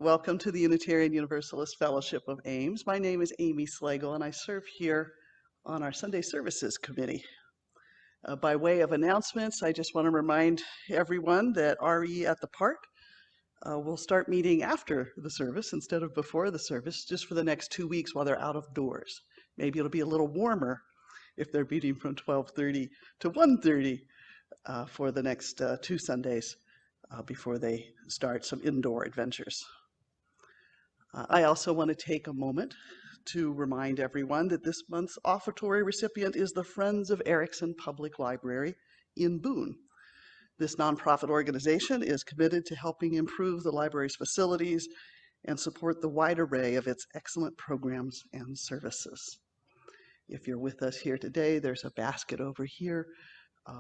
Welcome to the Unitarian Universalist Fellowship of Ames. My name is Amy Slagle, and I serve here on our Sunday Services Committee. By way of announcements, I just want to remind everyone that RE at the Park will start meeting after the service instead of before the service, just for the next 2 weeks while they're out of doors. Maybe it'll be a little warmer if they're meeting from 12:30 to 1:30 for the next 2 Sundays before they start some indoor adventures. I also want to take a moment to remind everyone that this month's offertory recipient is the Friends of Erickson Public Library in Boone. This nonprofit organization is committed to helping improve the library's facilities and support the wide array of its excellent programs and services. If you're with us here today, there's a basket over here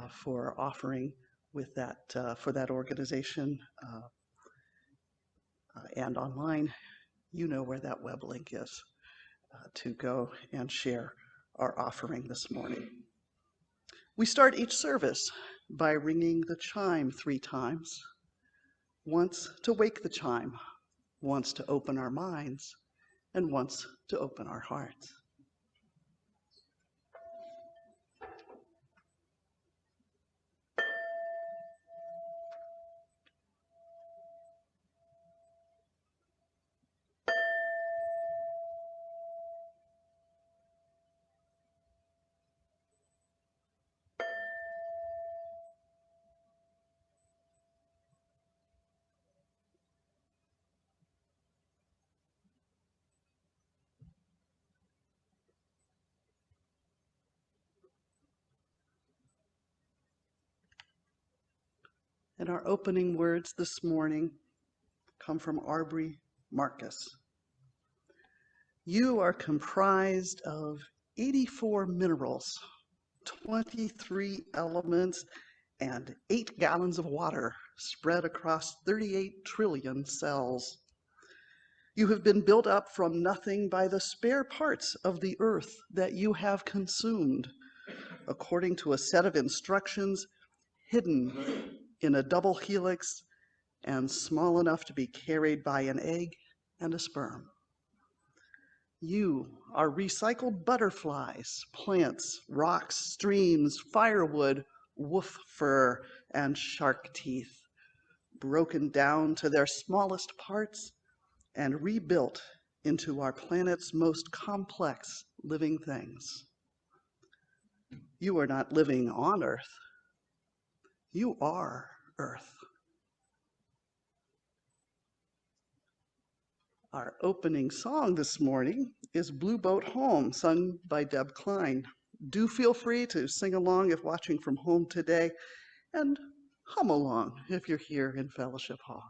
for offering with that for that organization and online. You know where that web link is to go and share our offering this morning. We start each service by ringing the chime 3 times, once to wake the chime, once to open our minds, and once to open our hearts. And our opening words this morning come from Aubrey Marcus. You are comprised of 84 minerals, 23 elements, and 8 gallons of water spread across 38 trillion cells. You have been built up from nothing by the spare parts of the earth that you have consumed, according to a set of instructions hidden in a double helix and small enough to be carried by an egg and a sperm. You are recycled butterflies, plants, rocks, streams, firewood, wolf fur, and shark teeth, broken down to their smallest parts and rebuilt into our planet's most complex living things. You are not living on Earth. You are Earth. Our opening song this morning is Blue Boat Home, sung by Deb Klein. Do feel free to sing along if watching from home today, and hum along if you're here in Fellowship Hall.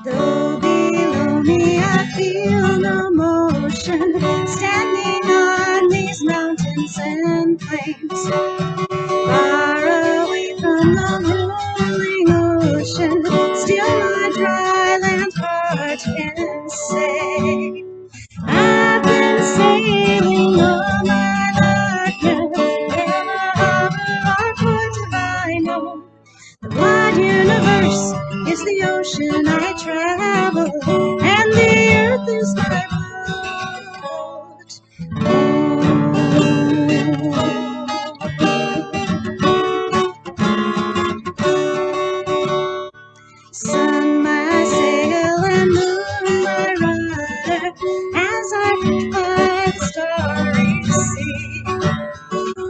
Though below me I feel no motion, standing on these mountains and plains, far away from the rolling ocean, still my dry land heart can say, I've been sailing all my life now, in a harbor or port have I known. The wide universe is the ocean I travel, and the earth is my boat. Sun my sail and moon my rudder, as I drift by the starry sea,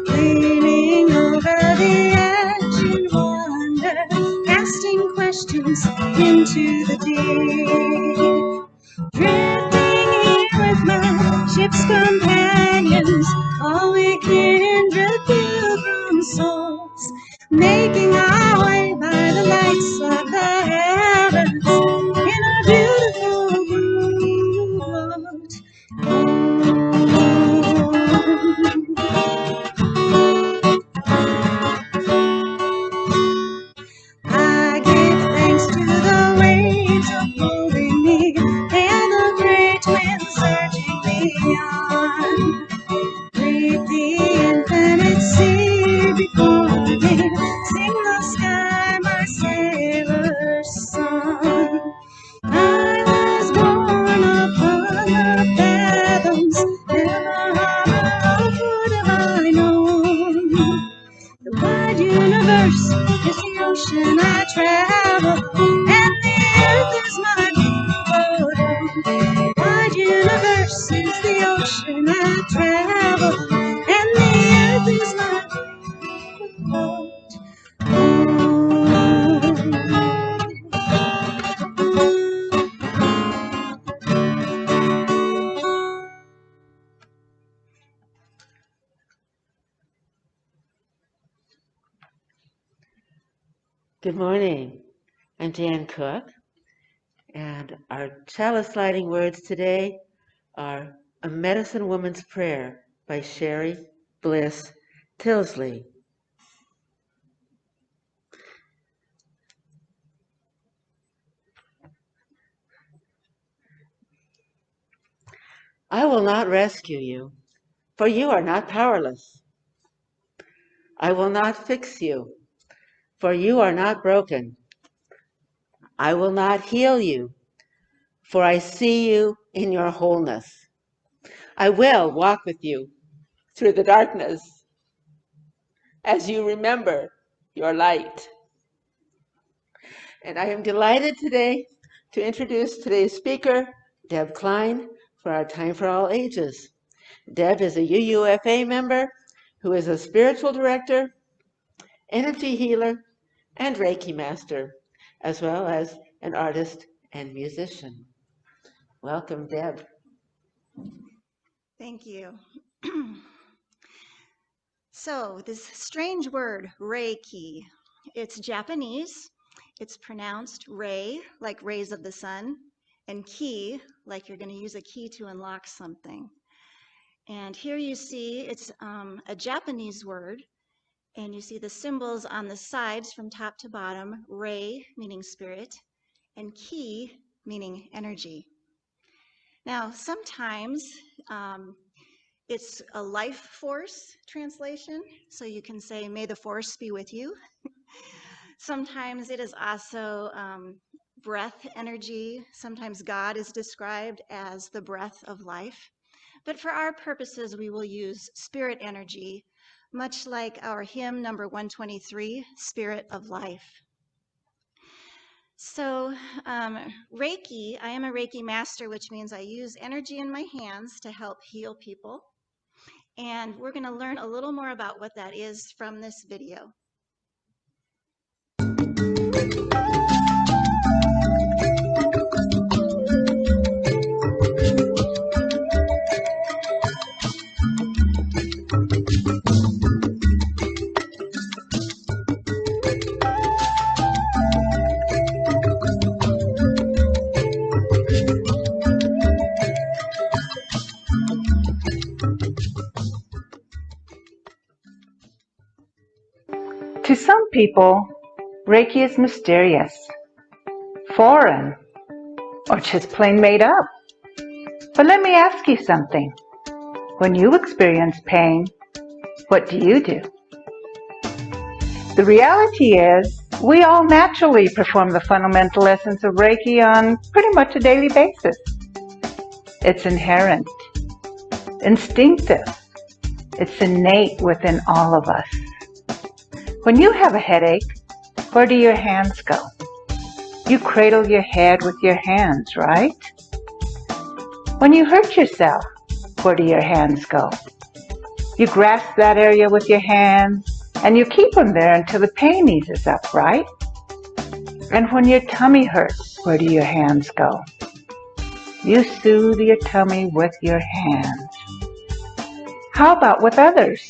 leaning over the edge in wonder, casting questions into the deep, drifting here with my ship's companions, all we kindred pilgrim souls, making our way by the lights of the heavens in a beautiful blue boat. I give thanks to the waves upholding me and the great wind surging me on, ocean I travel, and the earth is my Good morning. I'm Jan Cook, and our chalice lighting words today are A Medicine Woman's Prayer by Sherry Bliss Tilsley. I will not rescue you, for you are not powerless. I will not fix you, for you are not broken. I will not heal you, for I see you in your wholeness. I will walk with you through the darkness as you remember your light. And I am delighted today to introduce today's speaker, Deb Klein, for our Time for All Ages. Deb is a UUFA member who is a spiritual director, energy healer, and Reiki master, as well as an artist and musician. Welcome, Deb. Thank you. So, this strange word, Reiki, it's Japanese. It's pronounced Rei, like rays of the sun, and Ki, like you're going to use a key to unlock something. And here you see it's a Japanese word, and you see the symbols on the sides from top to bottom, Rei, meaning spirit, and Ki, meaning energy. Now, sometimes it's a life force translation, so you can say, may the force be with you. Sometimes it is also breath energy. Sometimes God is described as the breath of life. But for our purposes, we will use spirit energy, much like our hymn number 123, Spirit of Life. So Reiki, I am a Reiki master, which means I use energy in my hands to help heal people. And we're going to learn a little more about what that is from this video. To some people, Reiki is mysterious, foreign, or just plain made up. But let me ask you something. When you experience pain, what do you do? The reality is, we all naturally perform the fundamental essence of Reiki on pretty much a daily basis. It's inherent, instinctive. It's innate within all of us. When you have a headache, where do your hands go? You cradle your head with your hands, right? When you hurt yourself, where do your hands go? You grasp that area with your hands, and you keep them there until the pain eases up, right? And when your tummy hurts, where do your hands go? You soothe your tummy with your hands. How about with others?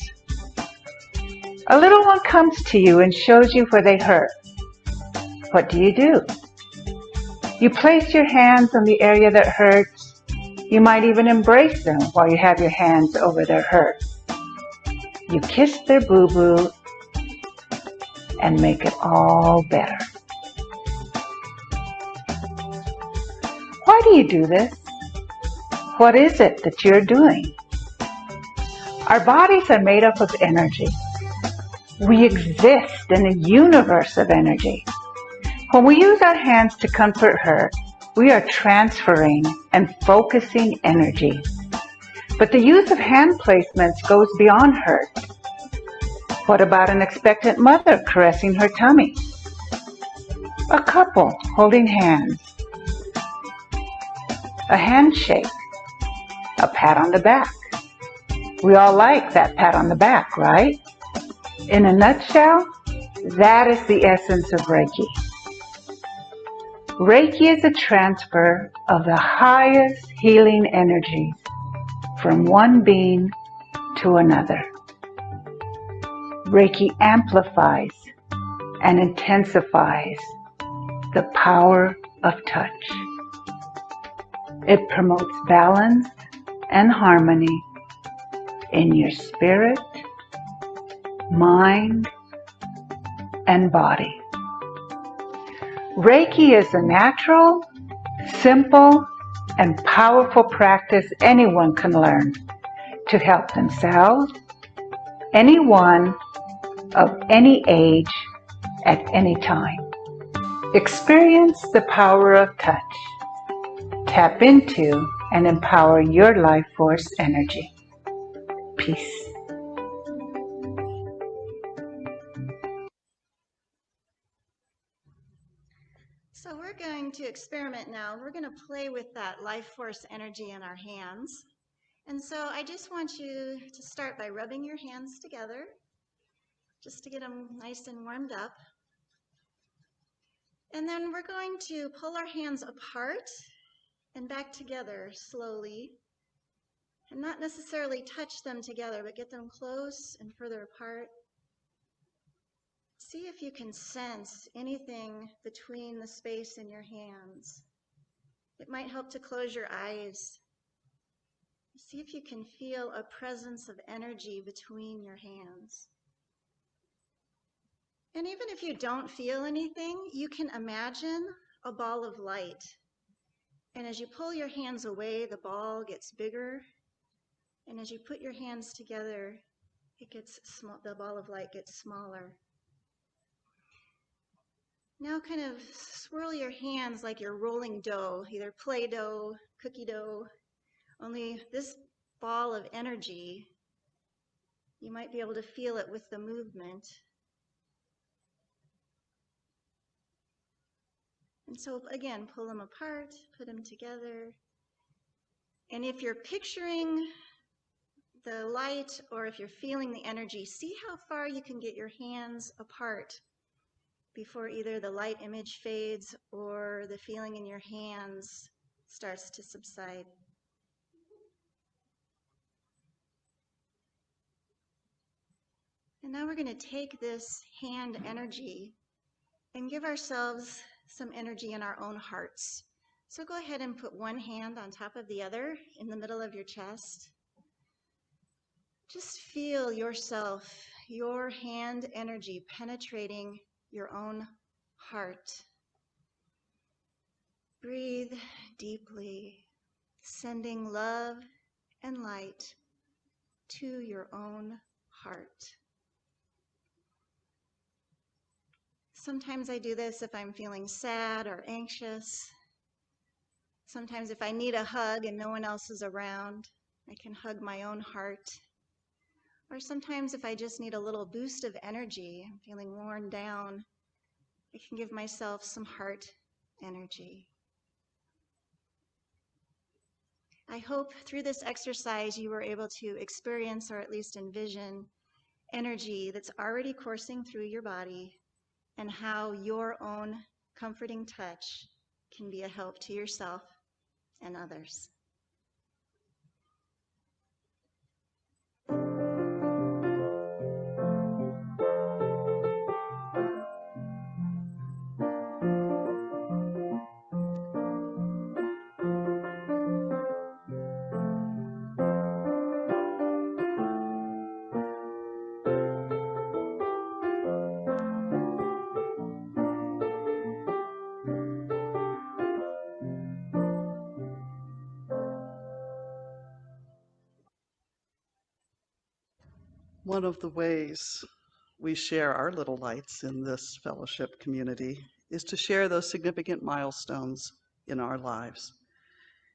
A little one comes to you and shows you where they hurt. What do? You place your hands on the area that hurts. You might even embrace them while you have your hands over their hurt. You kiss their boo-boo and make it all better. Why do you do this? What is it that you're doing? Our bodies are made up of energy. We exist in a universe of energy. When we use our hands to comfort hurt, we are transferring and focusing energy. But the use of hand placements goes beyond hurt. What about an expectant mother caressing her tummy? A couple holding hands? A handshake? A pat on the back? We all like that pat on the back, right? In a nutshell, that is the essence of Reiki. Reiki is a transfer of the highest healing energies from one being to another. Reiki amplifies and intensifies the power of touch. It promotes balance and harmony in your spirit, mind, and body. Reiki is a natural, simple, and powerful practice anyone can learn to help themselves, anyone of any age, at any time. Experience the power of touch. Tap into and empower your life force energy. Peace. So we're going to experiment now. We're going to play with that life force energy in our hands. And so I just want you to start by rubbing your hands together, just to get them nice and warmed up. And then we're going to pull our hands apart and back together slowly, and not necessarily touch them together, but get them close and further apart. See if you can sense anything between the space in your hands. It might help to close your eyes. See if you can feel a presence of energy between your hands. And even if you don't feel anything, you can imagine a ball of light. And as you pull your hands away, the ball gets bigger. And as you put your hands together, it gets the ball of light gets smaller. Now kind of swirl your hands like you're rolling dough, either Play-Doh, cookie dough, only this ball of energy, you might be able to feel it with the movement. And so again, pull them apart, put them together. And if you're picturing the light or if you're feeling the energy, see how far you can get your hands apart before either the light image fades or the feeling in your hands starts to subside. And now we're going to take this hand energy and give ourselves some energy in our own hearts. So go ahead and put one hand on top of the other in the middle of your chest. Just feel yourself, your hand energy penetrating your own heart. Breathe deeply, sending love and light to your own heart. Sometimes I do this if I'm feeling sad or anxious. Sometimes if I need a hug and no one else is around, I can hug my own heart. Or sometimes if I just need a little boost of energy, I'm feeling worn down, I can give myself some heart energy. I hope through this exercise you were able to experience or at least envision energy that's already coursing through your body and how your own comforting touch can be a help to yourself and others. One of the ways we share our little lights in this fellowship community is to share those significant milestones in our lives.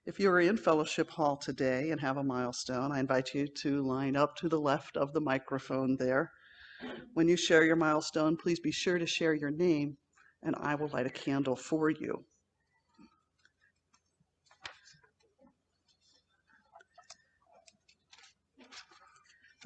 If you are in Fellowship Hall today and have a milestone, I invite you to line up to the left of the microphone there. When you share your milestone, please be sure to share your name, and I will light a candle for you.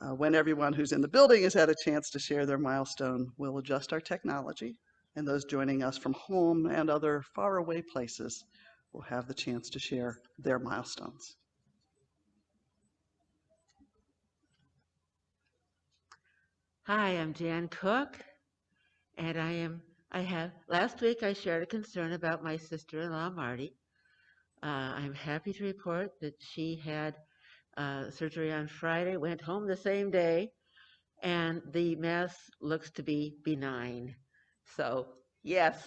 When everyone who's in the building has had a chance to share their milestone, we'll adjust our technology, and those joining us from home and other faraway places will have the chance to share their milestones. Hi, I'm Jan Cook, and last week I shared a concern about my sister-in-law, Marty. I'm happy to report that she had surgery on Friday, went home the same day, and the mass looks to be benign. So, yes.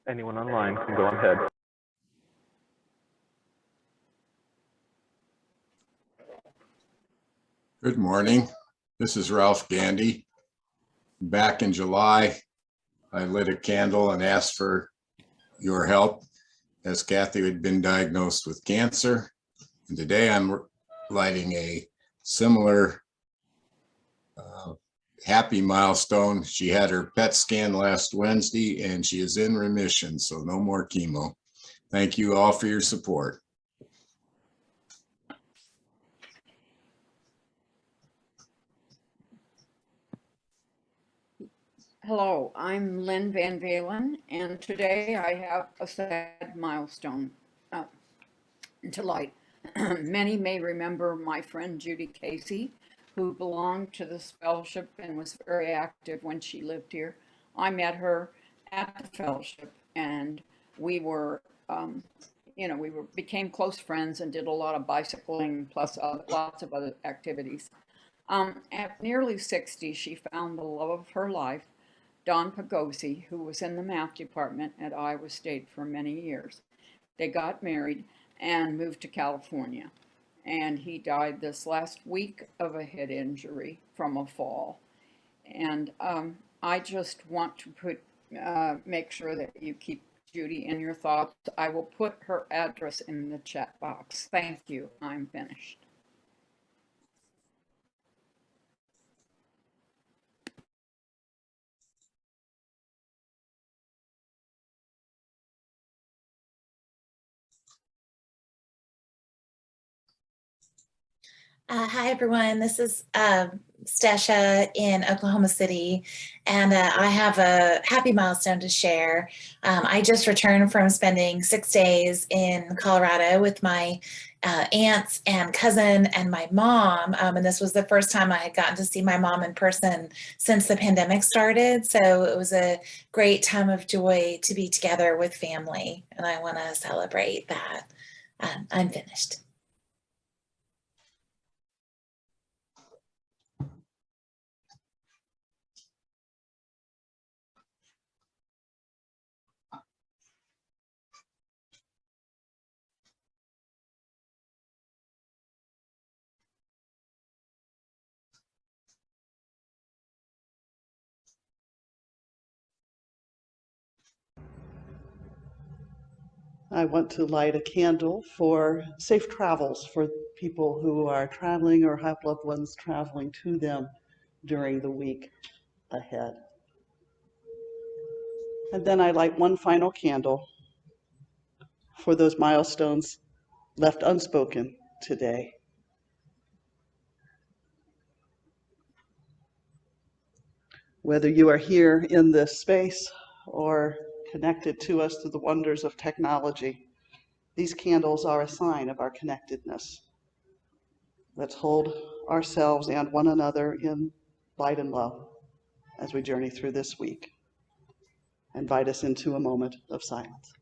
Anyone online can go ahead. Good morning. This is Ralph Gandy. Back in July, I lit a candle and asked for your help as Kathy had been diagnosed with cancer. And today I'm lighting a similar happy milestone. She had her PET scan last Wednesday and she is in remission, so no more chemo. Thank you all for your support. Hello, I'm Lynn Van Valen, and today I have a sad milestone to light. Many may remember my friend Judy Casey, who belonged to this fellowship and was very active when she lived here. I met her at the fellowship, and we were, became close friends and did a lot of bicycling plus lots of other activities. At nearly 60, she found the love of her life, Don Pagosi, who was in the math department at Iowa State for many years. They got married and moved to California. And he died this last week of a head injury from a fall. And I just want to make sure that you keep Judy in your thoughts. I will put her address in the chat box. Thank you. I'm finished. Hi, everyone. This is Stasha in Oklahoma City, and I have a happy milestone to share. I just returned from spending 6 days in Colorado with my aunts and cousin and my mom, and this was the first time I had gotten to see my mom in person since the pandemic started, so it was a great time of joy to be together with family, and I want to celebrate that. I'm finished. I want to light a candle for safe travels for people who are traveling or have loved ones traveling to them during the week ahead. And then I light one final candle for those milestones left unspoken today. Whether you are here in this space or connected to us through the wonders of technology, these candles are a sign of our connectedness. Let's hold ourselves and one another in light and love as we journey through this week. Invite us into a moment of silence.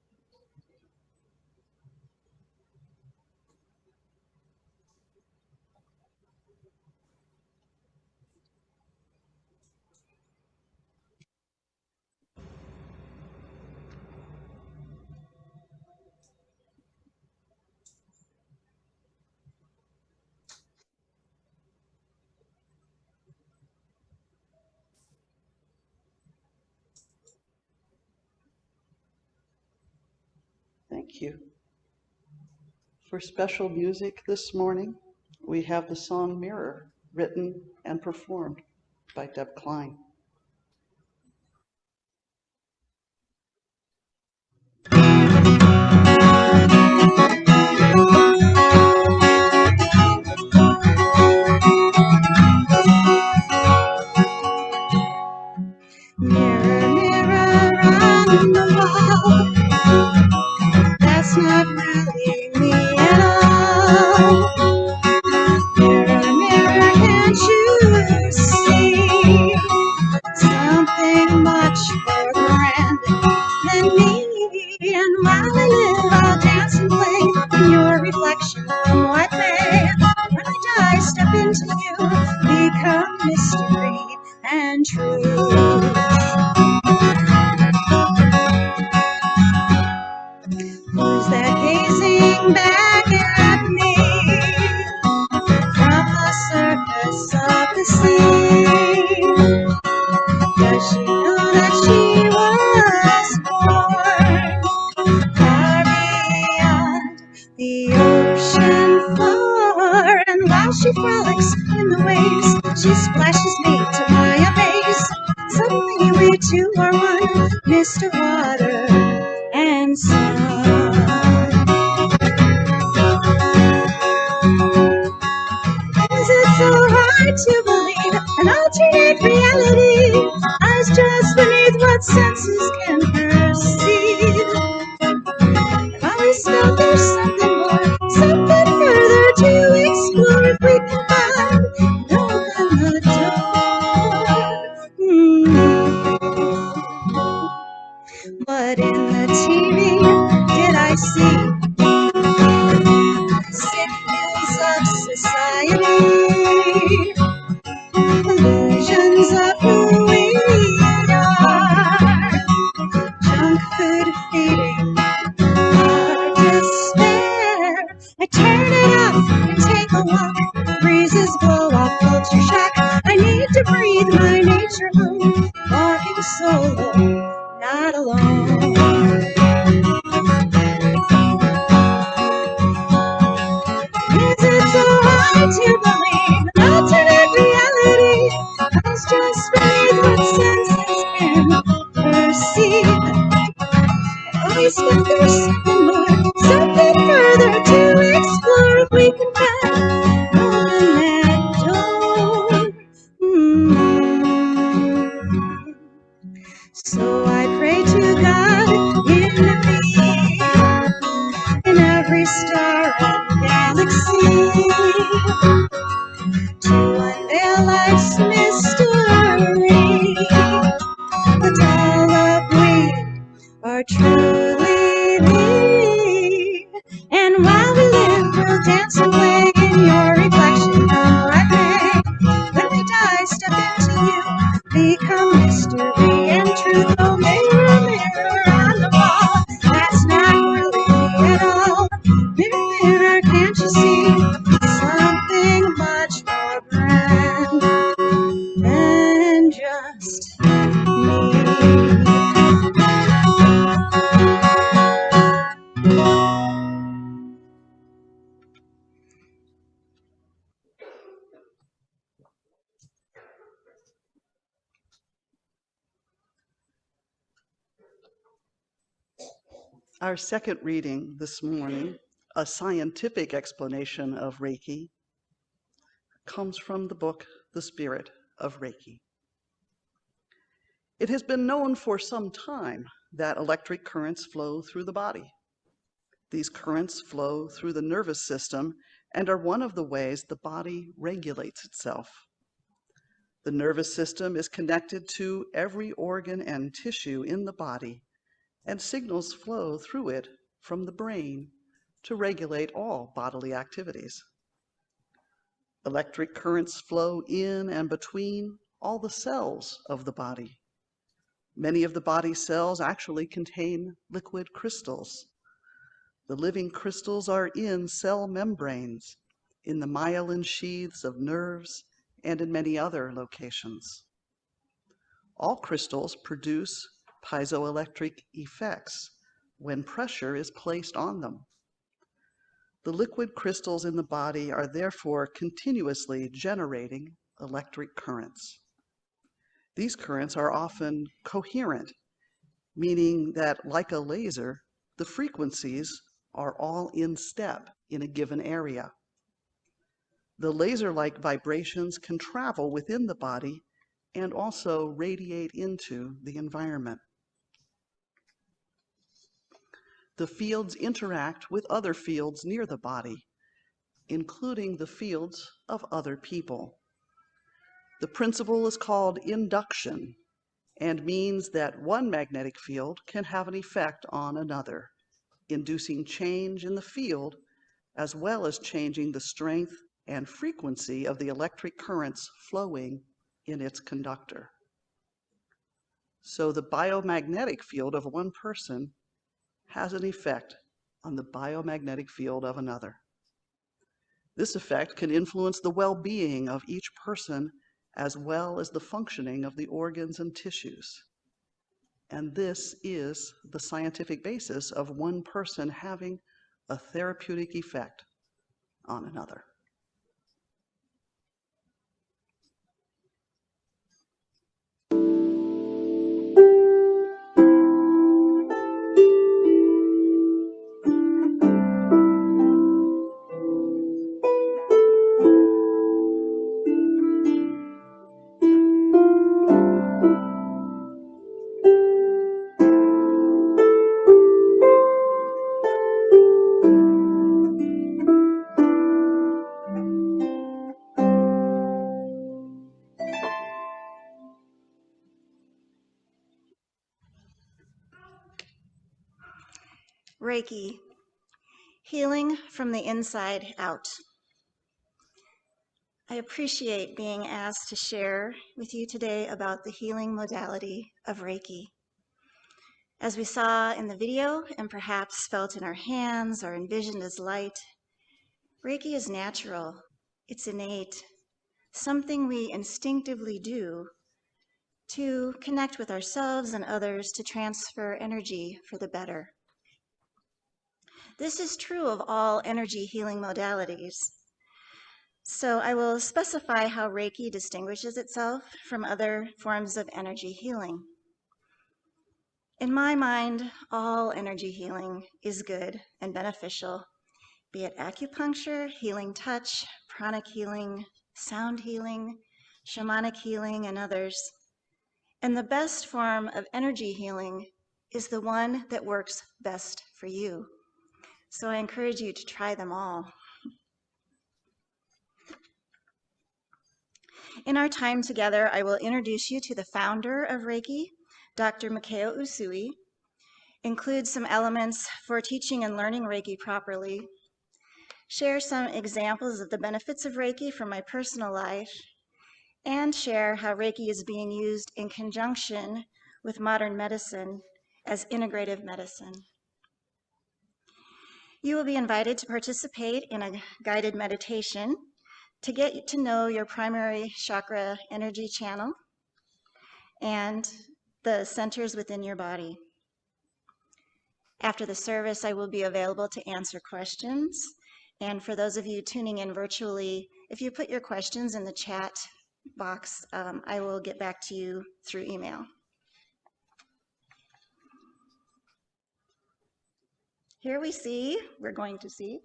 Thank you. For special music this morning, we have the song Mirror, written and performed by Deb Klein. Mirror, mirror on the wall, that's not really me at all. Mirror, mirror, can't you see something much more grand than me? And while I live, I'll dance and play in your reflection. What may, when I die, step into you, become mystery and truth. Who's that gazing back at me from the surface of the sea? Does she know that she was born far beyond the ocean floor? And while she frolics in the waves, she splashes me to my amaze. Suddenly we two are one, Mr. Water and Sun. Is it so hard to believe an alternate reality lies just beneath what senses can perceive? I've always felt there's something more, something further to explore if we can find and open the door. But in the TV, did I see sick views of society, illusions of who we are, junk food feeding our despair? I turn it off and take a walk, breezes blow off culture shock. I need to breathe my nature home, walking solo, not alone. Is it so hard to believe an alternate reality lies just beneath what senses can perceive? I always felt there's something more, something further to explore if we can find open that door. So I pray to God in me, in every star and galaxy, to unveil life's mystery. But all of we are truly thee. And while we live, we'll dance and play in your reflection. What may, when we die, step into you, become mystery and truth. Oh, mirror, mirror on the wall, that's not really me at all. Mirror, mirror, can't you see something much more grand than just me? Our second reading this morning, a scientific explanation of Reiki, comes from the book, The Spirit of Reiki. It has been known for some time that electric currents flow through the body. These currents flow through the nervous system and are one of the ways the body regulates itself. The nervous system is connected to every organ and tissue in the body, and signals flow through it from the brain to regulate all bodily activities. Electric currents flow in and between all the cells of the body. Many of the body cells actually contain liquid crystals. The living crystals are in cell membranes, in the myelin sheaths of nerves, and in many other locations. All crystals produce piezoelectric effects when pressure is placed on them. The liquid crystals in the body are therefore continuously generating electric currents. These currents are often coherent, meaning that, like a laser, the frequencies are all in step in a given area. The laser-like vibrations can travel within the body and also radiate into the environment. The fields interact with other fields near the body, including the fields of other people. The principle is called induction and means that one magnetic field can have an effect on another, inducing change in the field as well as changing the strength and frequency of the electric currents flowing in its conductor. So the biomagnetic field of one person has an effect on the biomagnetic field of another. This effect can influence the well-being of each person as well as the functioning of the organs and tissues. And this is the scientific basis of one person having a therapeutic effect on another. Reiki, healing from the inside out. I appreciate being asked to share with you today about the healing modality of Reiki. As we saw in the video and perhaps felt in our hands or envisioned as light, Reiki is natural, it's innate, something we instinctively do to connect with ourselves and others to transfer energy for the better. This is true of all energy healing modalities. So I will specify how Reiki distinguishes itself from other forms of energy healing. In my mind, all energy healing is good and beneficial, be it acupuncture, healing touch, pranic healing, sound healing, shamanic healing, and others. And the best form of energy healing is the one that works best for you. So I encourage you to try them all. In our time together, I will introduce you to the founder of Reiki, Dr. Mikao Usui, include some elements for teaching and learning Reiki properly, share some examples of the benefits of Reiki from my personal life, and share how Reiki is being used in conjunction with modern medicine as integrative medicine. You will be invited to participate in a guided meditation to get to know your primary chakra energy channel and the centers within your body. After the service, I will be available to answer questions. And for those of you tuning in virtually, if you put your questions in the chat box, I will get back to you through email. Here we're going to see,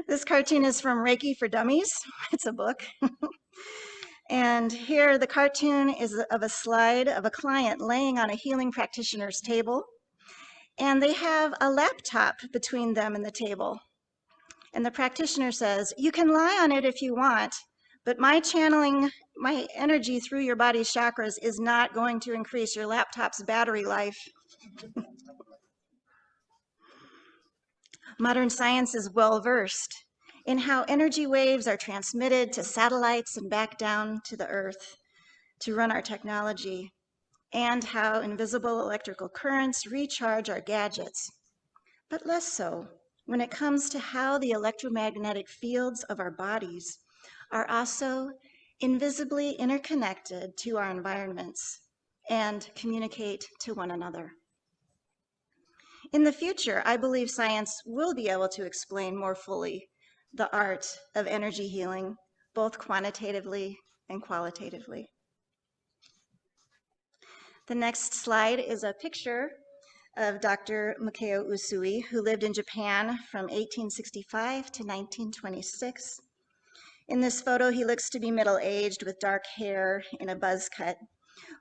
this cartoon is from Reiki for Dummies. It's a book. And here the cartoon is of a slide of a client laying on a healing practitioner's table. And they have a laptop between them and the table. And the practitioner says, you can lie on it if you want, but my channeling my energy through your body's chakras is not going to increase your laptop's battery life. Modern science is well versed in how energy waves are transmitted to satellites and back down to the earth to run our technology, and how invisible electrical currents recharge our gadgets, but less so when it comes to how the electromagnetic fields of our bodies are also invisibly interconnected to our environments and communicate to one another. In the future, I believe science will be able to explain more fully the art of energy healing, both quantitatively and qualitatively. The next slide is a picture of Dr. Mikao Usui, who lived in Japan from 1865 to 1926. In this photo, he looks to be middle-aged with dark hair in a buzz cut,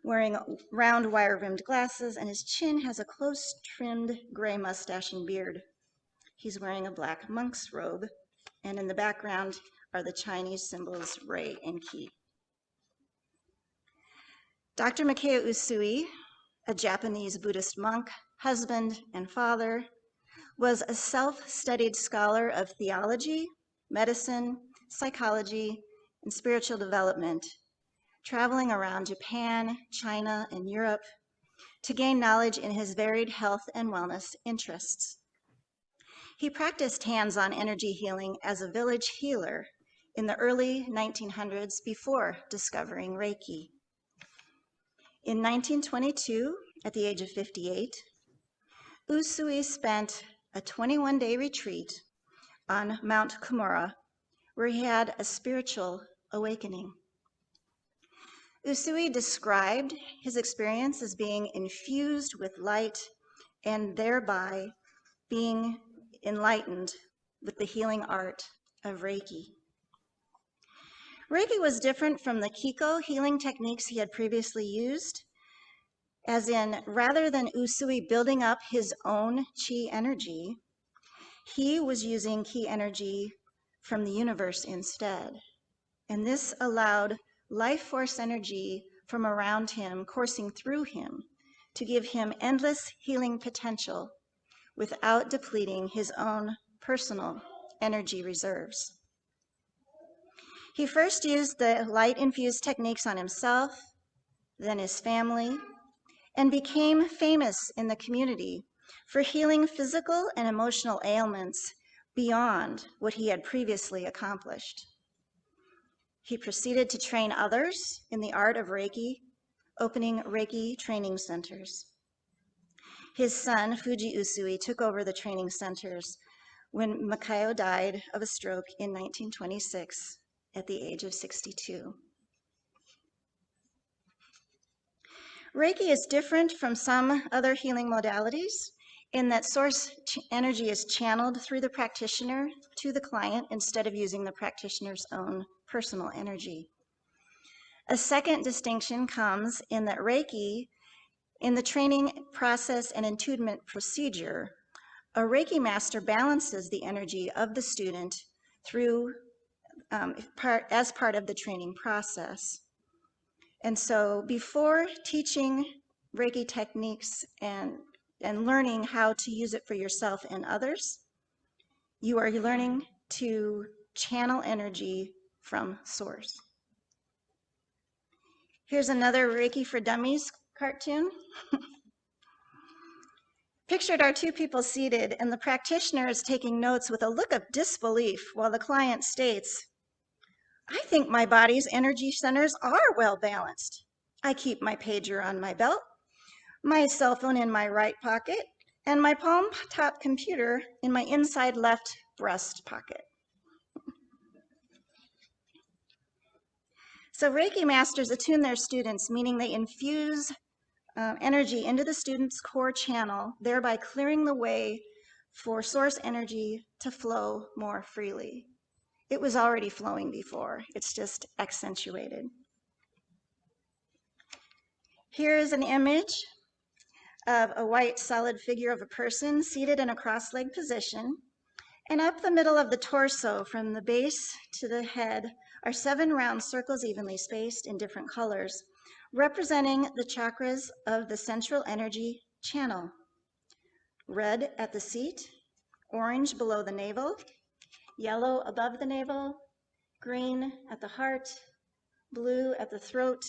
wearing round wire-rimmed glasses, and his chin has a close-trimmed gray mustache and beard. He's wearing a black monk's robe, and in the background are the Chinese symbols Rei and Qi. Dr. Mikao Usui, a Japanese Buddhist monk, husband, and father, was a self-studied scholar of theology, medicine, psychology, and spiritual development, traveling around Japan, China, and Europe to gain knowledge in his varied health and wellness interests. He practiced hands-on energy healing as a village healer in the early 1900s before discovering Reiki. In 1922, at the age of 58, Usui spent a 21-day retreat on Mount Kumara, where he had a spiritual awakening. Usui described his experience as being infused with light and thereby being enlightened with the healing art of Reiki. Reiki was different from the Kiko healing techniques he had previously used, as in, rather than Usui building up his own chi energy, he was using chi energy from the universe instead. And this allowed life force energy from around him coursing through him to give him endless healing potential without depleting his own personal energy reserves. He first used the light-infused techniques on himself, then his family, and became famous in the community for healing physical and emotional ailments beyond what he had previously accomplished. He proceeded to train others in the art of Reiki, opening Reiki training centers. His son, Fuji Usui, took over the training centers when Mikao died of a stroke in 1926 at the age of 62. Reiki is different from some other healing modalities in that source energy is channeled through the practitioner to the client instead of using the practitioner's own personal energy. A second distinction comes in that Reiki, in the training process and attunement procedure, a Reiki master balances the energy of the student through as part of the training process. And so before teaching Reiki techniques and learning how to use it for yourself and others, you are learning to channel energy from source. Here's another Reiki for Dummies cartoon. Pictured are two people seated, and the practitioner is taking notes with a look of disbelief while the client states, "I think my body's energy centers are well balanced. I keep my pager on my belt, my cell phone in my right pocket, and my palm top computer in my inside left breast pocket." So Reiki masters attune their students, meaning they infuse energy into the student's core channel, thereby clearing the way for source energy to flow more freely. It was already flowing before, it's just accentuated. Here is an image of a white solid figure of a person seated in a cross-legged position, and up the middle of the torso from the base to the head are 7 round circles evenly spaced in different colors, representing the chakras of the central energy channel. Red at the seat, orange below the navel, yellow above the navel, green at the heart, blue at the throat,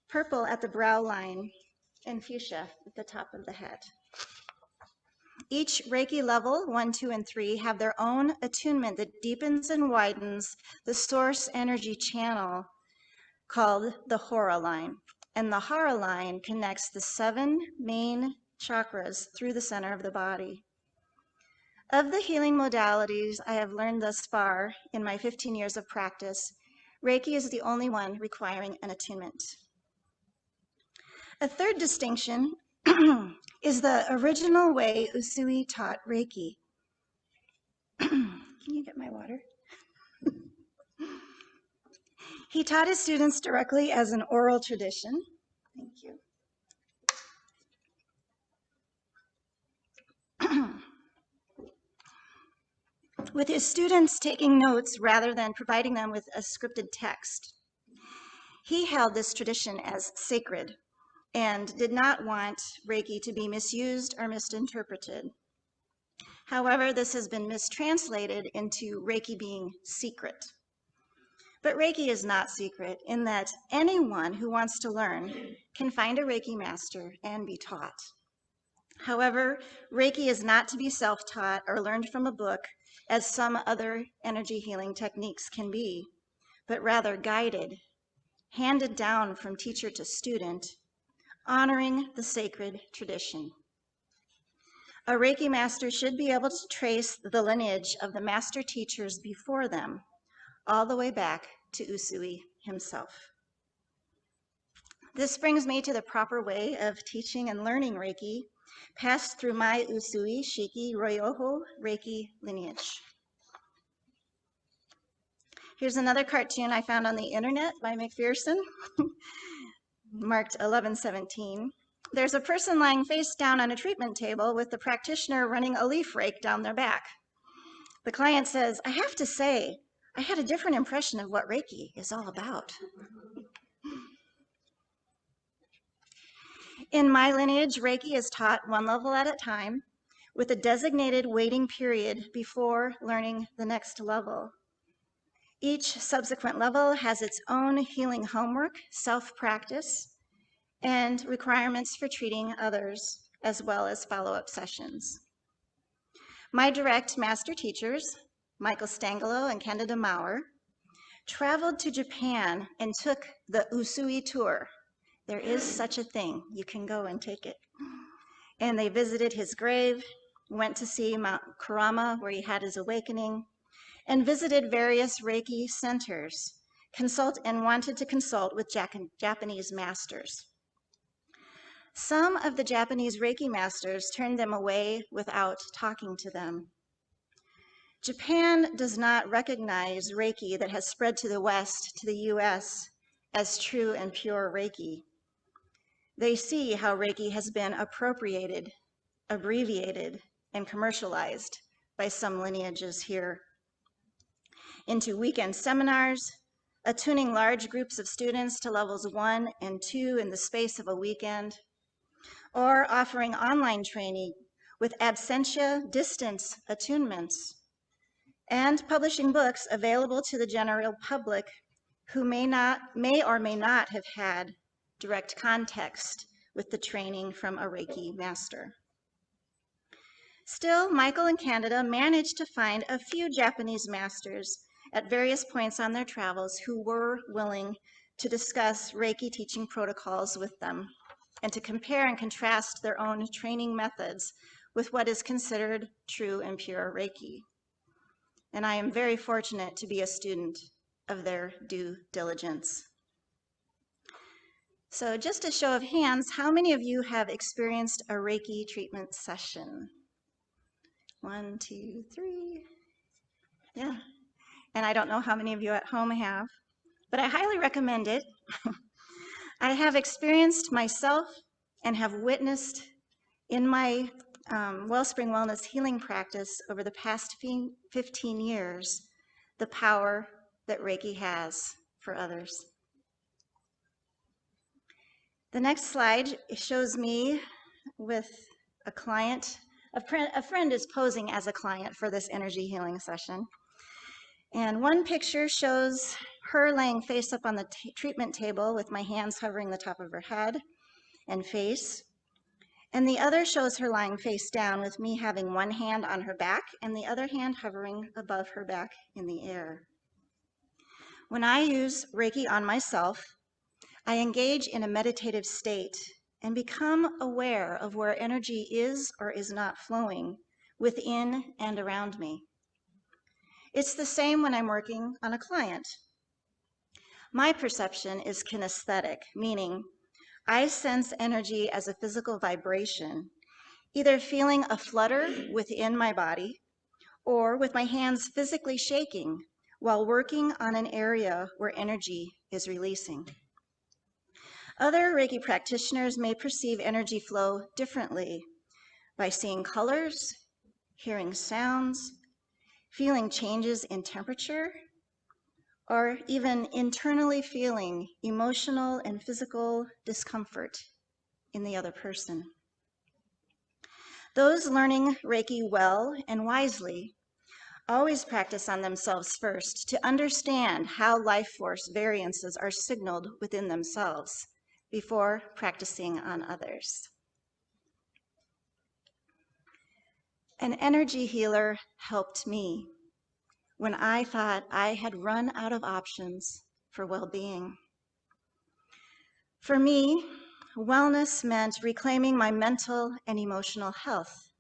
purple at the brow line, and fuchsia at the top of the head. Each Reiki level, 1, 2, and 3, have their own attunement that deepens and widens the source energy channel called the Hora line. And the Hora line connects the 7 main chakras through the center of the body. Of the healing modalities I have learned thus far in my 15 years of practice, Reiki is the only one requiring an attunement. A third distinction is the original way Usui taught Reiki. Can you get my water? He taught his students directly as an oral tradition. Thank you. With his students taking notes rather than providing them with a scripted text. He held this tradition as sacred and did not want Reiki to be misused or misinterpreted. However, this has been mistranslated into Reiki being secret. But Reiki is not secret in that anyone who wants to learn can find a Reiki master and be taught. However, Reiki is not to be self-taught or learned from a book as some other energy healing techniques can be, but rather guided, handed down from teacher to student, honoring the sacred tradition. A Reiki master should be able to trace the lineage of the master teachers before them, all the way back to Usui himself. This brings me to the proper way of teaching and learning Reiki, passed through my Usui Shiki Ryoho Reiki lineage. Here's another cartoon I found on the internet by McPherson, marked 1117. There's a person lying face down on a treatment table with the practitioner running a leaf rake down their back. The client says, "I have to say, I had a different impression of what Reiki is all about." In my lineage, Reiki is taught one level at a time with a designated waiting period before learning the next level. Each subsequent level has its own healing homework, self-practice, and requirements for treating others, as well as follow-up sessions. My direct master teachers, Michael Stangelo and Candida Maurer, traveled to Japan and took the Usui tour. There is such a thing. You can go and take it. And they visited his grave, went to see Mount Kurama, where he had his awakening, and visited various Reiki centers, and wanted to consult with Japanese masters. Some of the Japanese Reiki masters turned them away without talking to them. Japan does not recognize Reiki that has spread to the West, to the US, as true and pure Reiki. They see how Reiki has been appropriated, abbreviated, and commercialized by some lineages here into weekend seminars, attuning large groups of students to levels 1 and 2 in the space of a weekend, or offering online training with absentia distance attunements, and publishing books available to the general public who may or may not have had direct context with the training from a Reiki master. Still, Michael and Candida managed to find a few Japanese masters at various points on their travels who were willing to discuss Reiki teaching protocols with them and to compare and contrast their own training methods with what is considered true and pure Reiki. And I am very fortunate to be a student of their due diligence. So just a show of hands, how many of you have experienced a Reiki treatment session? 1, 2, 3. Yeah. And I don't know how many of you at home have, but I highly recommend it. I have experienced myself and have witnessed in my Wellspring Wellness healing practice over the past 15 years the power that Reiki has for others. The next slide shows me with a client. A friend is posing as a client for this energy healing session. And one picture shows her laying face up on the treatment table with my hands hovering the top of her head and face. And the other shows her lying face down with me having one hand on her back and the other hand hovering above her back in the air. When I use Reiki on myself, I engage in a meditative state and become aware of where energy is or is not flowing within and around me. It's the same when I'm working on a client. My perception is kinesthetic, meaning I sense energy as a physical vibration, either feeling a flutter within my body or with my hands physically shaking while working on an area where energy is releasing. Other Reiki practitioners may perceive energy flow differently by seeing colors, hearing sounds, feeling changes in temperature, or even internally feeling emotional and physical discomfort in the other person. Those learning Reiki well and wisely always practice on themselves first to understand how life force variances are signaled within themselves before practicing on others. An energy healer helped me when I thought I had run out of options for well-being. For me, wellness meant reclaiming my mental and emotional health.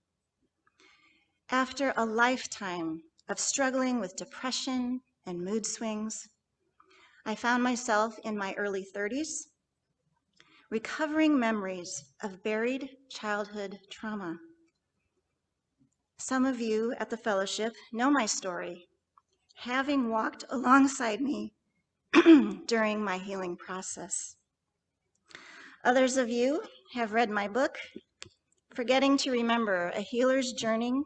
After a lifetime of struggling with depression and mood swings, I found myself in my early 30s, recovering memories of buried childhood trauma. Some of you at the fellowship know my story, having walked alongside me during my healing process. Others of you have read my book, Forgetting to Remember, A Healer's Journey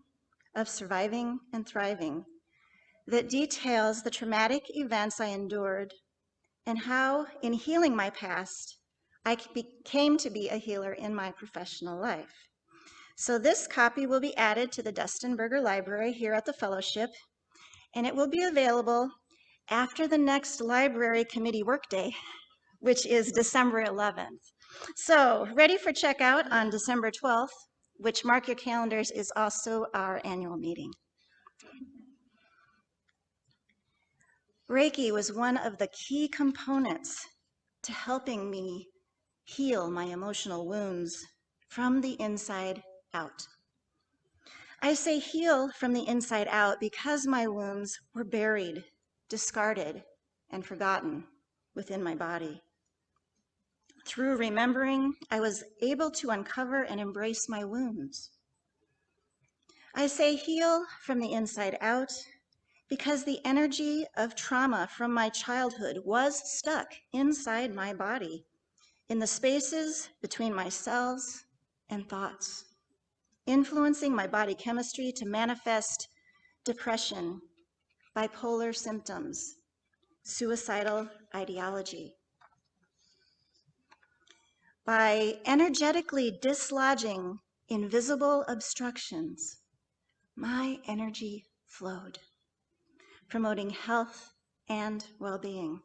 of Surviving and Thriving, that details the traumatic events I endured and how, in healing my past, I came to be a healer in my professional life. So this copy will be added to the Dustin Berger Library here at the fellowship, and it will be available after the next library committee workday, which is December 11th. So ready for checkout on December 12th, which, mark your calendars, is also our annual meeting. Reiki was one of the key components to helping me heal my emotional wounds from the inside out. I say heal from the inside out because my wounds were buried, discarded, and forgotten within my body. Through remembering, I was able to uncover and embrace my wounds. I say heal from the inside out because the energy of trauma from my childhood was stuck inside my body, in the spaces between my cells and thoughts, influencing my body chemistry to manifest depression, bipolar symptoms, suicidal ideology. By energetically dislodging invisible obstructions, my energy flowed, promoting health and well-being.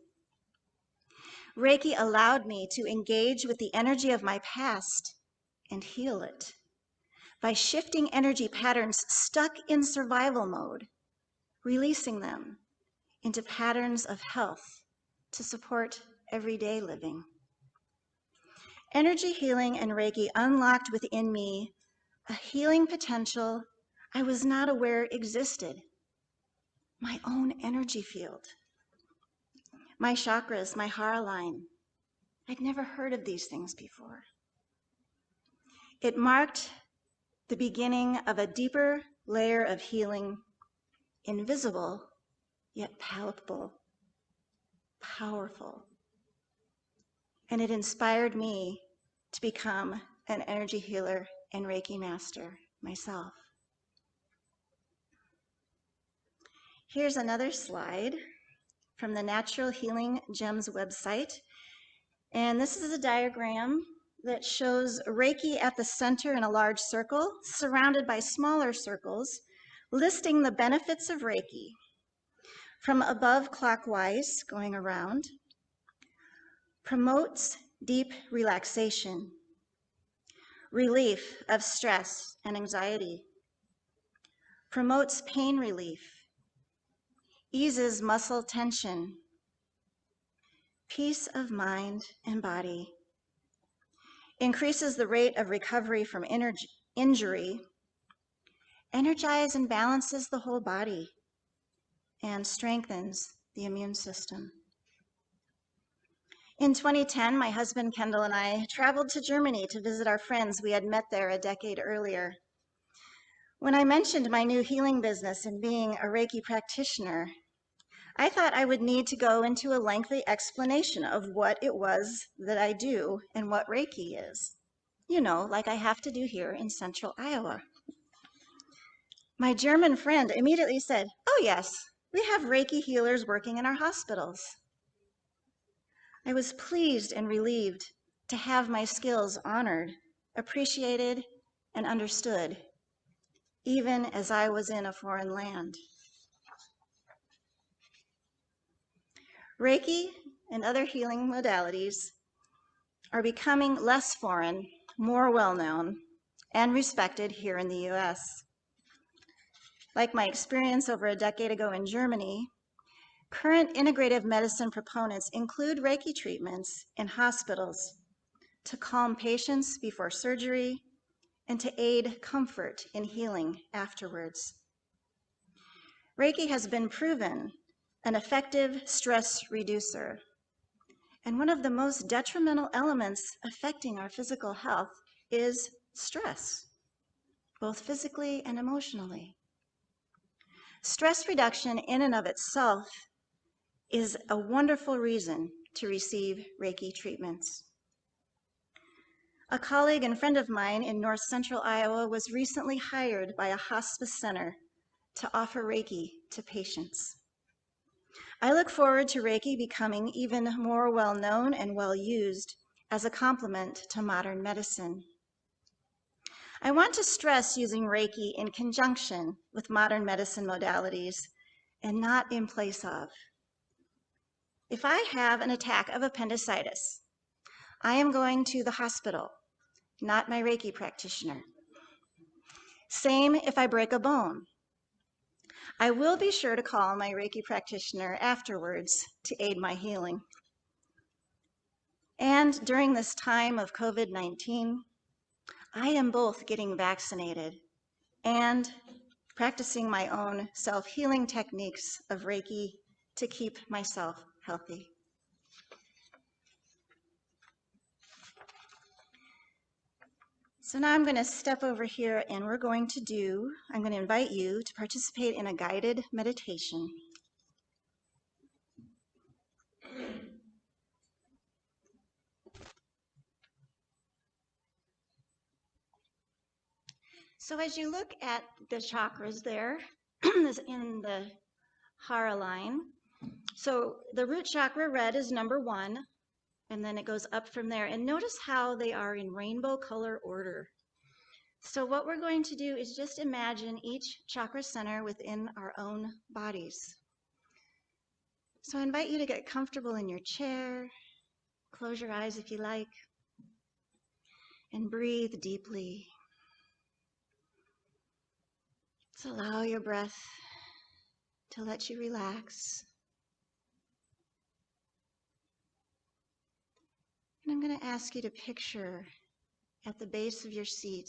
Reiki allowed me to engage with the energy of my past and heal it by shifting energy patterns stuck in survival mode, releasing them into patterns of health to support everyday living. Energy healing and Reiki unlocked within me a healing potential I was not aware existed, my own energy field. My chakras, my hara line. I'd never heard of these things before. It marked the beginning of a deeper layer of healing, invisible yet palpable, powerful. And it inspired me to become an energy healer and Reiki master myself. Here's another slide from the Natural Healing Gems website. And this is a diagram that shows Reiki at the center in a large circle, surrounded by smaller circles, listing the benefits of Reiki. From above clockwise, going around, promotes deep relaxation, relief of stress and anxiety, promotes pain relief, eases muscle tension, peace of mind and body, increases the rate of recovery from injury, energizes and balances the whole body, and strengthens the immune system. In 2010, my husband Kendall and I traveled to Germany to visit our friends we had met there a decade earlier. When I mentioned my new healing business and being a Reiki practitioner, I thought I would need to go into a lengthy explanation of what it was that I do and what Reiki is. You know, like I have to do here in central Iowa. My German friend immediately said, "Oh yes, we have Reiki healers working in our hospitals." I was pleased and relieved to have my skills honored, appreciated, and understood, even as I was in a foreign land. Reiki and other healing modalities are becoming less foreign, more well-known, and respected here in the US. Like my experience over a decade ago in Germany, current integrative medicine proponents include Reiki treatments in hospitals to calm patients before surgery and to aid comfort in healing afterwards. Reiki has been proven an effective stress reducer, and one of the most detrimental elements affecting our physical health is stress, both physically and emotionally. Stress reduction in and of itself is a wonderful reason to receive Reiki treatments. A colleague and friend of mine in north central Iowa was recently hired by a hospice center to offer Reiki to patients. I look forward to Reiki becoming even more well-known and well-used as a complement to modern medicine. I want to stress using Reiki in conjunction with modern medicine modalities and not in place of. If I have an attack of appendicitis, I am going to the hospital, not my Reiki practitioner. Same if I break a bone. I will be sure to call my Reiki practitioner afterwards to aid my healing. And during this time of COVID-19, I am both getting vaccinated and practicing my own self-healing techniques of Reiki to keep myself healthy. So now I'm going to step over here and I'm going to invite you to participate in a guided meditation. So as you look at the chakras there in the Hara line, so the root chakra, red, is number 1, and then it goes up from there. And notice how they are in rainbow color order. So what we're going to do is just imagine each chakra center within our own bodies. So I invite you to get comfortable in your chair, close your eyes if you like, and breathe deeply. So allow your breath to let you relax. And I'm going to ask you to picture at the base of your seat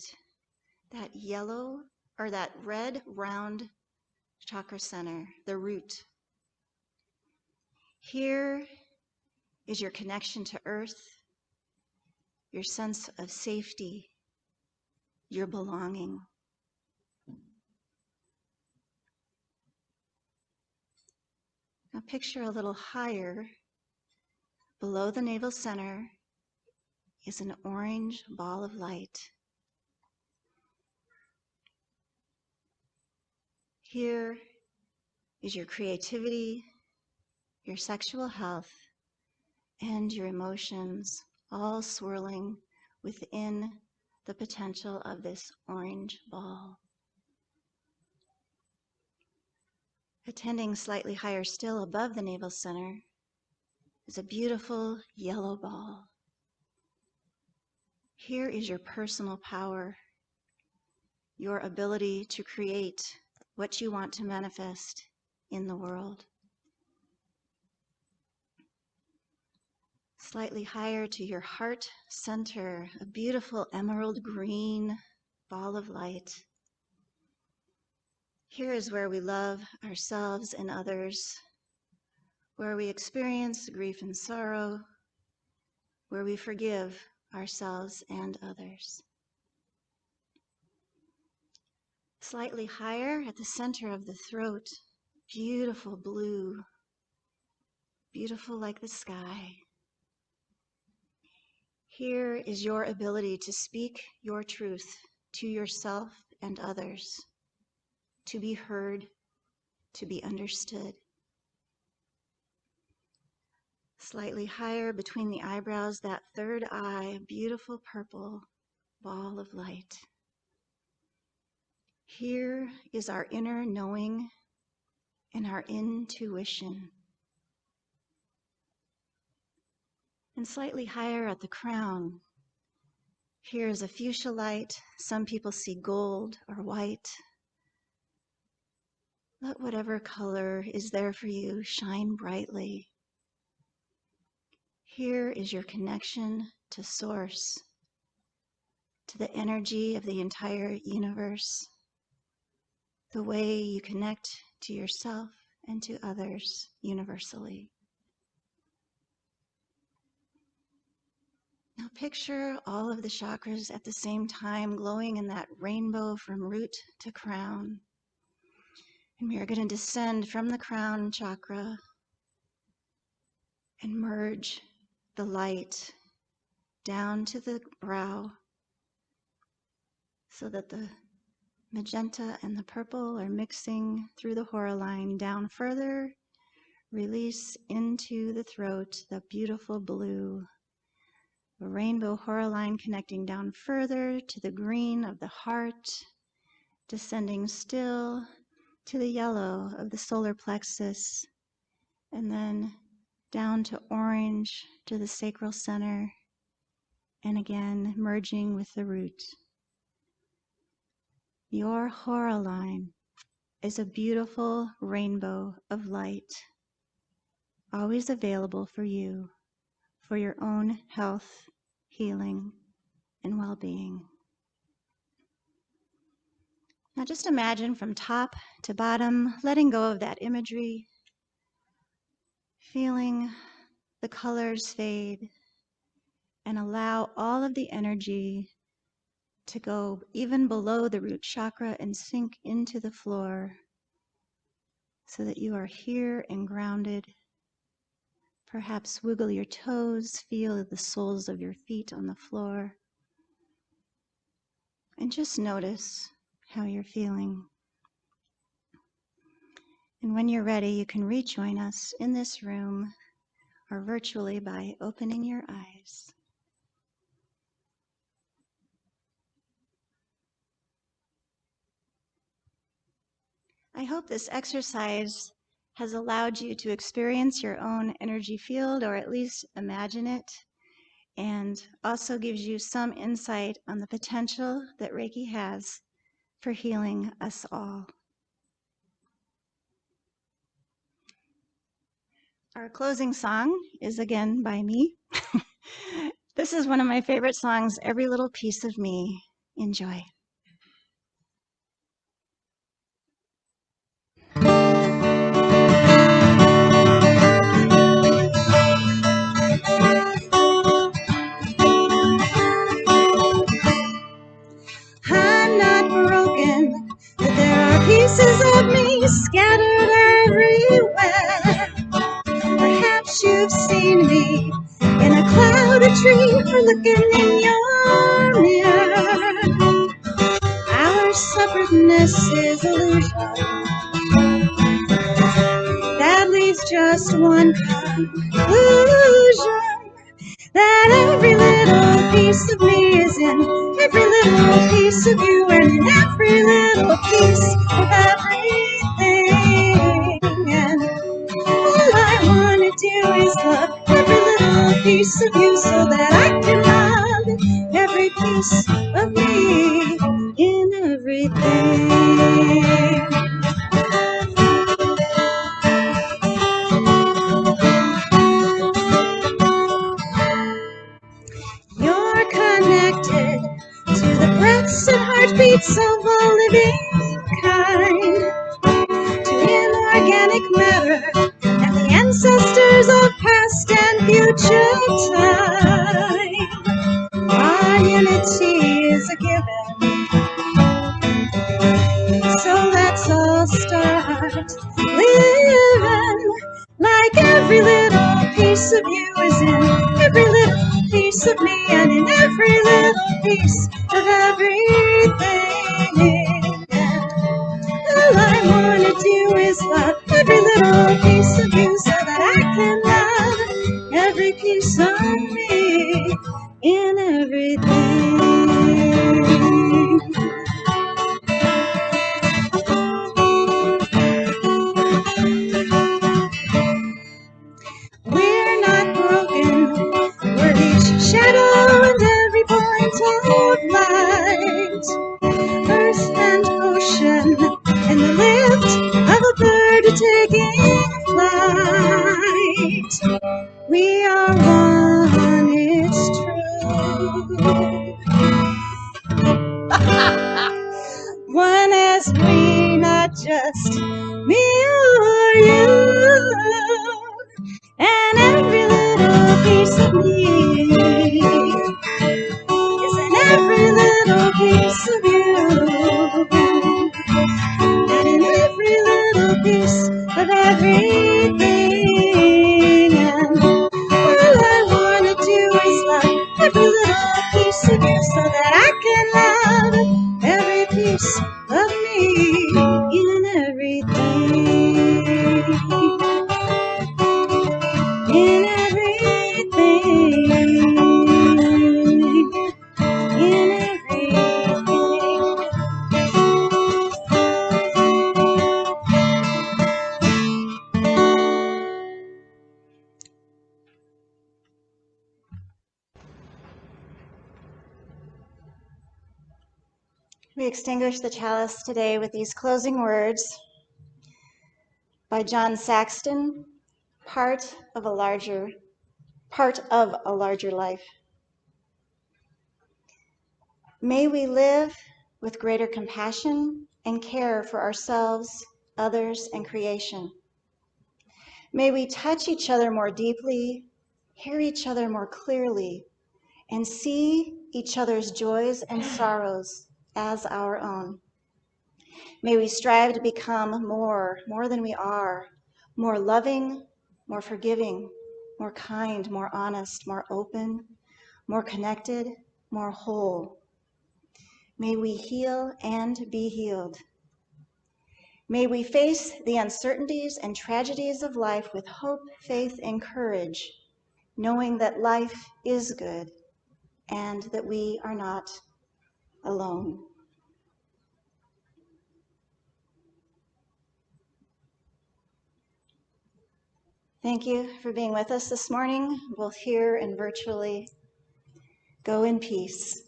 that yellow or that red round chakra center, the root. Here is your connection to earth, your sense of safety, your belonging. Now picture a little higher, below the navel center is an orange ball of light. Here is your creativity, your sexual health, and your emotions all swirling within the potential of this orange ball. Attending slightly higher still above the navel center is a beautiful yellow ball. Here is your personal power, your ability to create what you want to manifest in the world. Slightly higher to your heart center, a beautiful emerald green ball of light. Here is where we love ourselves and others, where we experience grief and sorrow, where we forgive ourselves and others. Slightly higher at the center of the throat, beautiful blue, beautiful like the sky. Here is your ability to speak your truth to yourself and others, to be heard, to be understood. Slightly higher between the eyebrows, that third eye, beautiful purple ball of light. Here is our inner knowing and our intuition. And slightly higher at the crown, here is a fuchsia light. Some people see gold or white. Let whatever color is there for you shine brightly. Here is your connection to Source, to the energy of the entire universe, the way you connect to yourself and to others universally. Now picture all of the chakras at the same time glowing in that rainbow from root to crown. And we are going to descend from the crown chakra and merge the light down to the brow so that the magenta and the purple are mixing through the hora line down further. Release into the throat, the beautiful blue. A rainbow hora line connecting down further to the green of the heart, descending still to the yellow of the solar plexus, and then down to orange to the sacral center, and again merging with the root. Your hora line is a beautiful rainbow of light, always available for you, for your own health, healing, and well-being. Now just imagine from top to bottom, letting go of that imagery, feeling the colors fade, and allow all of the energy to go even below the root chakra and sink into the floor so that you are here and grounded. Perhaps wiggle your toes, feel the soles of your feet on the floor, and just notice how you're feeling. And when you're ready, you can rejoin us in this room or virtually by opening your eyes. I hope this exercise has allowed you to experience your own energy field, or at least imagine it, and also gives you some insight on the potential that Reiki has for healing us all. Our closing song is again by me. This is one of my favorite songs, Every Little Piece of Me. Enjoy. I'm not broken, but there are pieces of me scattered everywhere. Perhaps you've seen me in a clouded tree or looking in your mirror. Our separateness is illusion. That leaves just one conclusion, that every little piece of me is in every little piece of you, and in every little piece of everything. And all I want to do is love every little piece of you so that I can love every piece of me in everything. of all living kind to inorganic matter and the ancestors of past and future time. Our unity is a given, so let's all start living like every little piece of you is in every little piece of me and in every little piece of everything. All I wanna do is love every little piece of you so that I can love every piece of me in everything. We're not broken, we're each shadow and every point of light, earth and ocean, and the lift of a bird taking flight. We are one, it's true. One as we, not just me or you. And every little piece of me is in every little piece of you. And in every little piece of everything. And all I wanna do is love every little piece of you so that I can love every piece of me in everything. In everything. In everything. We extinguish the chalice today with these closing words by John Saxton, part of a larger life. May we live with greater compassion and care for ourselves, others, and creation. May we touch each other more deeply, hear each other more clearly, and see each other's joys and sorrows as our own. May we strive to become more than we are, more loving, more forgiving, more kind, more honest, more open, more connected, more whole. May we heal and be healed. May we face the uncertainties and tragedies of life with hope, faith, and courage, knowing that life is good and that we are not alone. Thank you for being with us this morning, both here and virtually. Go in peace.